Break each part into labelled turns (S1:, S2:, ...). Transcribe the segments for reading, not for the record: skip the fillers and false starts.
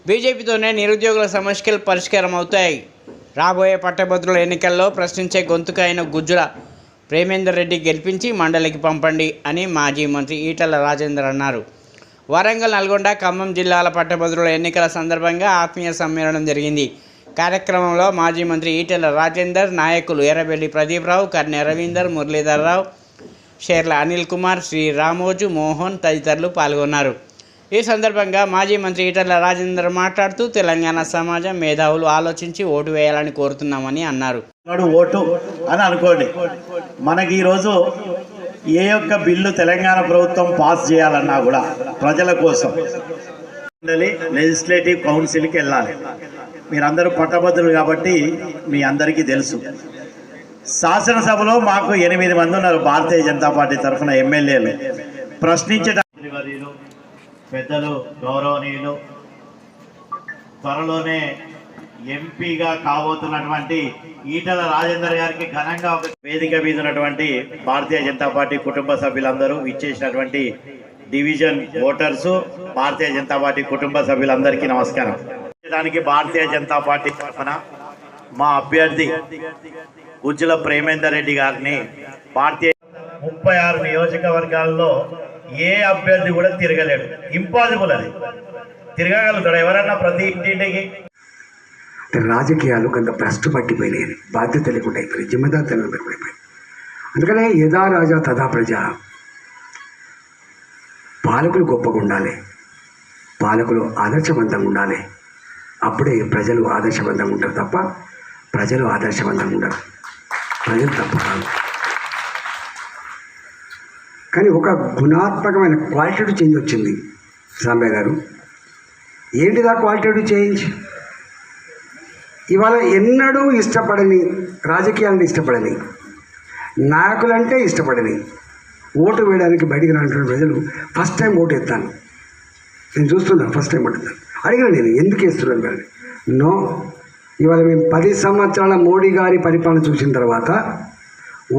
S1: బీజేపీతోనే నిరుద్యోగుల సమస్యలు పరిష్కారం అవుతాయి. రాబోయే పట్టభద్రుల ఎన్నికల్లో ప్రశ్నించే గొంతుక అయిన గుజ్జుల ప్రేమేందర్ రెడ్డి గెలిపించి మండలికి పంపండి అని మాజీ మంత్రి ఈటెల రాజేందర్ అన్నారు. వరంగల్, నల్గొండ, ఖమ్మం జిల్లాల పట్టభద్రుల ఎన్నికల సందర్భంగా ఆత్మీయ సమ్మేళనం జరిగింది. కార్యక్రమంలో మాజీ మంత్రి ఈటెల రాజేందర్, నాయకులు ఎర్రబెల్లి ప్రదీప్రావు, కర్నె రవీందర్, మురళీధర్రావు, షేర్ల అనిల్ కుమార్, శ్రీ రామోజు, మోహన్ తదితరులు పాల్గొన్నారు. ఈ సందర్భంగా మాజీ మంత్రి ఈటెల రాజేందర్ మాట్లాడుతూ తెలంగాణ సమాజం మేధావులు ఆలోచించి ఓటు వేయాలని కోరుతున్నామని అన్నారు.
S2: ఓటు అని అనుకోండి, మనకి ఈరోజు ఏ యొక్క బిల్లు తెలంగాణ ప్రభుత్వం పాస్ చేయాలన్నా కూడా ప్రజల కోసం లెజిస్లేటివ్ కౌన్సిల్కి వెళ్ళాలి. మీరందరూ పట్టభద్రులు కాబట్టి మీ అందరికీ తెలుసు. శాసనసభలో మాకు 8 మంది ఉన్నారు భారతీయ జనతా పార్టీ తరఫున ఎమ్మెల్యేలు. ప్రశ్నించడానికి పెద్దలు గౌరవనీయులు త్వరలోనే ఎంపీగా కాబోతున్నటువంటి ఈటెల రాజేందర్ గారికి ఘనంగా ఒక వేదిక మీద ఉన్నటువంటి భారతీయ జనతా పార్టీ కుటుంబ సభ్యులందరూ ఇచ్చేసినటువంటి division voters, Bharatiya Janata party కుటుంబ సభ్యులందరికీ నమస్కారం. దానికి భారతీయ జనతా పార్టీ తరఫున మా అభ్యర్థి గుజ్జుల ప్రేమేందర్ రెడ్డి గారిని 36 నియోజకవర్గాల్లో ఏ అభ్యర్థి కూడా తిరగలేడు. ఇంపాసిబుల్, అది తిరగగలుగుతాడు ఎవరన్నా ప్రతి ఇంటింటికి.
S3: రాజకీయాలు కొంత భ్రష్టు పట్టిపోయినాయి, బాధ్యత లేకుండా అయిపోయినాయి, జిమ్మదారితనం లేకుండా అయిపోయింది. అందుకనే యథా రాజా తథా ప్రజ. పాలకులు గొప్పగా ఉండాలి, పాలకులు ఆదర్శవంతంగా ఉండాలి. అప్పుడే ప్రజలు ఆదర్శవంతంగా ఉంటారు తప్ప ప్రజలు ఆదర్శవంతంగా ఉండరు. ప్రజలు తప్పు కాదు. కానీ ఒక గుణాత్మకమైన క్వాలిటేటివ్ చేంజ్ వచ్చింది సాంబయ్య గారు. ఏంటిదా క్వాలిటేటివ్ చేంజ్? ఇవాళ ఎన్నడూ ఇష్టపడని రాజకీయాలను ఇష్టపడని నాయకులంటే ఇష్టపడని ఓటు వేయడానికి బయటికి రానటువంటి ప్రజలు ఫస్ట్ టైం ఓటు ఎత్తాను. నేను చూస్తున్నాను, ఫస్ట్ టైం ఓటు ఎత్తాను. అడిగిన నేను ఎందుకు వేస్తున్నాను కానీ నో. ఇవాళ మేము 10 సంవత్సరాల మోడీ గారి పరిపాలన చూసిన తర్వాత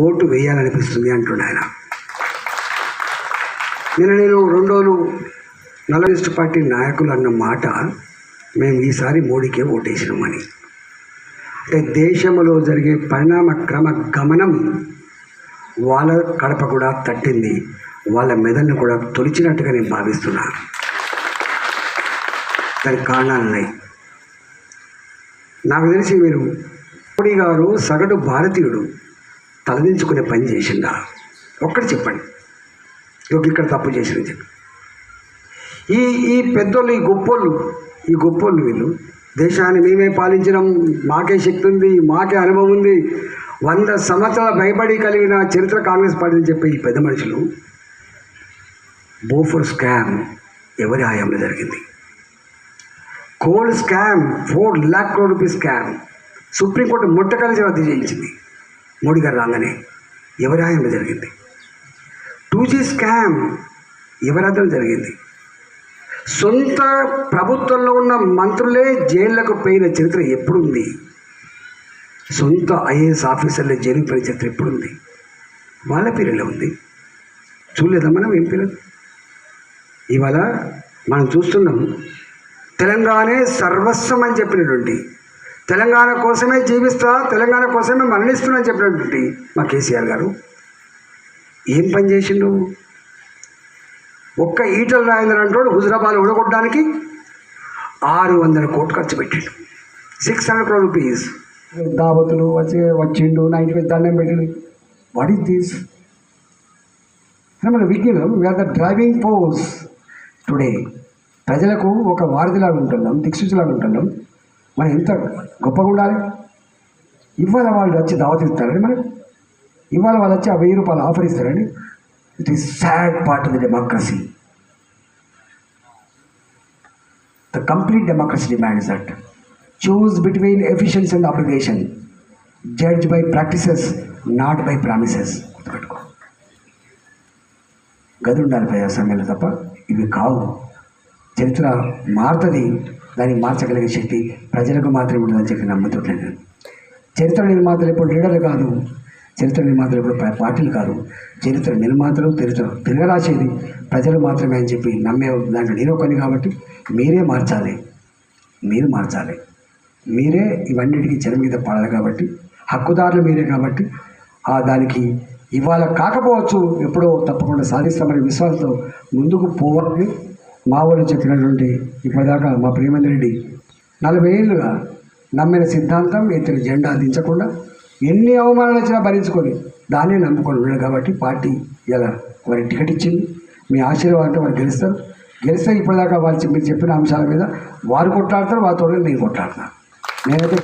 S3: ఓటు వేయాలనిపిస్తుంది అంటున్నాను ఆయన. నేను 2 రోజులు నల్లలిస్టు పార్టీ నాయకులు అన్న మాట, మేము ఈసారి మోడీకే ఓటేసినామని. అంటే దేశంలో జరిగే పరిణామ క్రమ గమనం వాళ్ళ కడప కూడా తట్టింది, వాళ్ళ మెదడును కూడా తొలిచినట్టుగా నేను భావిస్తున్నాను. దానికి కారణాలు ఉన్నాయి. నాకు తెలిసి మీరు మోడీ గారు సగటు భారతీయుడు తలదించుకునే పని చేసిందా? ఒక్కటి చెప్పండి, ఇక్కడ తప్పు చేసింది చెప్పి. ఈ పెద్దోళ్ళు, ఈ గొప్పోళ్ళు వీళ్ళు దేశాన్ని మేమే పాలించడం, మాకే శక్తి ఉంది, మాకే అనుభవం ఉంది, 100 సంవత్సరాల భయపడి కలిగిన చరిత్ర కాంగ్రెస్ పార్టీ చెప్పే ఈ పెద్ద మనుషులు బోఫోర్ స్కామ్ ఎవరి హయాంలో జరిగింది? Coal scam, 4 lakh crore rupees scam supreme court ముట్టకలిసి రద్దు చేయించింది మోడీ గారు రాగానే. ఎవరి హయాంలో జరిగింది? 2G స్కామ్ ఎవరి హయాంలో జరిగింది? సొంత ప్రభుత్వంలో ఉన్న మంత్రులే జైళ్లకు పోయిన చరిత్ర ఎప్పుడుంది? సొంత IAS ఆఫీసర్లే జైలుకు పోయిన చరిత్ర ఎప్పుడుంది? వాళ్ళ పీరియడ్లో ఉంది. చూడలేదా మనం ఏం పీరియడ్? ఇవాళ మనం చూస్తున్నాం, తెలంగాణే సర్వస్వం అని చెప్పినటువంటి, తెలంగాణ కోసమే జీవిస్తా, తెలంగాణ కోసమే మరణిస్తున్నా అని చెప్పినటువంటి మా కేసీఆర్ గారు ఏం పని చేసిండు? ఒక్క ఈటెల రాజేందర్ అంటాడు హుజరాబాద్ ఓడగొట్టడానికి 600 కోట్లు ఖర్చు పెట్టిండు. 600 crore రూపీస్ దావతులు వచ్చిండు, 95 దండం పెట్టిండు. What is this? మన విజ్ఞానం, we are the driving force today. ప్రజలకు ఒక వారధిలాగా ఉంటున్నాం, దిక్సూచిలాగా ఉంటున్నాం. మనం ఎంత గొప్పగా ఉండాలి. ఇవాళ వాళ్ళు వచ్చి దావత్ ఇస్తారండి, మనకు ఇవాళ వాళ్ళు వచ్చి 1000 రూపాయలు ఆఫర్ ఇస్తారండి. It is sad part of the democracy. The complete democracy demands that choose between efficiency and obligation, judge by practices, not by promises. గది ఉండాలి ప్రజాస్వామ్యంలో తప్ప ఇవి కావు. చరిత్ర మారుతుంది, దాన్ని మార్చగలిగే శక్తి ప్రజలకు మాత్రమే ఉంటుందని చెప్పి నమ్ముతుంటాను. చరిత్ర నిర్మాతలు ఎప్పుడు లీడర్లు కాదు, చరిత్ర నిర్మాతలు ఎప్పుడు పార్టీలు కాదు. చరిత్ర నిర్మాతలు తిరగరాసేది ప్రజలు మాత్రమే అని చెప్పి నమ్మే దాంట్లో నేను కొన్ని. కాబట్టి మీరే మార్చాలి. మీరు మార్చాలి. మీరే ఇవన్నిటికీ చెర మీద పడాలి కాబట్టి, హక్కుదారులు మీరే కాబట్టి దానికి ఇవాళ కాకపోవచ్చు, ఎప్పుడో తప్పకుండా సాధిస్తామనే విశ్వాసంతో ముందుకు పోవాలని మా వాళ్ళు చెప్పినటువంటి ఇప్పటిదాకా మా ప్రేమేందర్ రెడ్డి 40 ఏళ్ళుగా నమ్మిన సిద్ధాంతం, ఎత్తిన జెండా దించకుండా ఎన్ని అవమానాలు వచ్చినా భరించుకొని దాన్నే నమ్ముకొని ఉన్నాడు కాబట్టి పార్టీ ఇలా వారికి టికెట్ ఇచ్చింది. మీ ఆశీర్వాదంతో వారు గెలుస్తారు. గెలిస్తే ఇప్పటిదాకా వాళ్ళు మీరు చెప్పిన అంశాల మీద వారు కొట్లాడతారు, వారితో నేను కొట్లాడతాను. నేనైతే